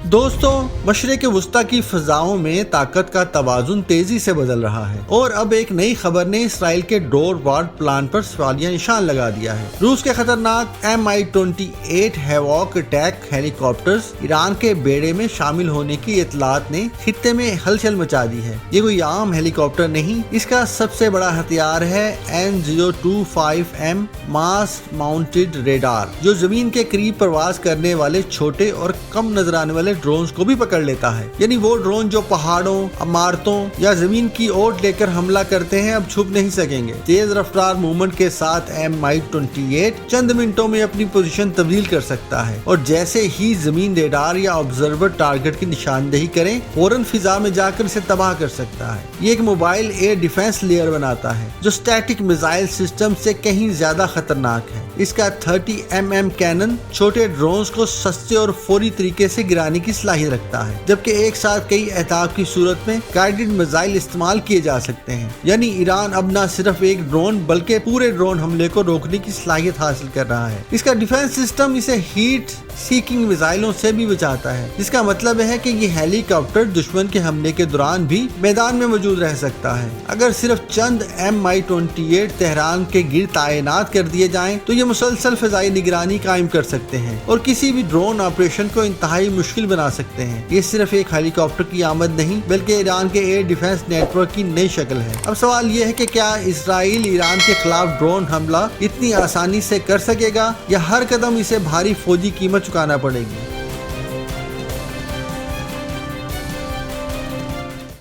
दोस्तों, मशरिक़ वस्ता की फजाओं में ताकत का तवाज़ुन तेजी से बदल रहा है और अब एक नई खबर ने इसराइल के डोरवार्ड प्लान पर सवालिया निशान लगा दिया है। रूस के खतरनाक Mi-28 havoc attack helicopters Iran के बेड़े में शामिल होने की इतलात ने खित्ते में हलचल मचा दी है। ये कोई आम हेलीकॉप्टर नहीं, इसका सबसे बड़ा हथियार है N025M मास माउंटेड रेडार, जो जमीन के करीब प्रवास करने वाले छोटे और कम नजर आने वाले ड्रोन्स को भी पकड़ लेता है। यानी वो ड्रोन जो पहाड़ों, इमारतों या जमीन की ओट लेकर हमला करते हैं, अब छुप नहीं सकेंगे। तेज रफ्तार मूवमेंट के साथ Mi-28 चंद मिनटों में अपनी पोजीशन तब्दील कर सकता है और जैसे ही जमीन रेडार या ऑब्जर्वर टारगेट की निशानदेही करें, फौरन फिजा में जाकर इसे तबाह कर सकता है। ये एक मोबाइल एयर डिफेंस लेयर बनाता है जो स्टैटिक मिसाइल सिस्टम से कहीं ज्यादा खतरनाक है। इसका 30 mm कैनन छोटे ड्रोन्स को सस्ते और फौरी तरीके से गिराने की सलाहियत रखता है, जबकि एक साथ कई अहदाफ की सूरत में गाइडेड मिसाइल इस्तेमाल किए जा सकते हैं। यानी ईरान अब न सिर्फ एक ड्रोन बल्कि पूरे ड्रोन हमले को रोकने की सलाहियत हासिल कर रहा है। इसका डिफेंस सिस्टम इसे हीट सीकिंग मिसाइलों से भी बचाता है, जिसका मतलब है कि ये हेलीकॉप्टर दुश्मन के हमले के दौरान भी मैदान में मौजूद रह सकता है। अगर सिर्फ चंद Mi-28 तेहरान के गिर्द तैनात कर दिए जाएं, तो ये मुसलसल फिजाई निगरानी कायम कर सकते हैं और किसी भी ड्रोन ऑपरेशन को इंतहाई मुश्किल बना सकते हैं। ये सिर्फ एक हेलीकॉप्टर की आमद नहीं, बल्कि ईरान के एयर डिफेंस नेटवर्क की नई शक्ल है। अब सवाल ये है कि क्या इसराइल ईरान के खिलाफ ड्रोन हमला इतनी आसानी से कर सकेगा या हर कदम इसे भारी फौजी कीमत चुकाना पड़ेगी।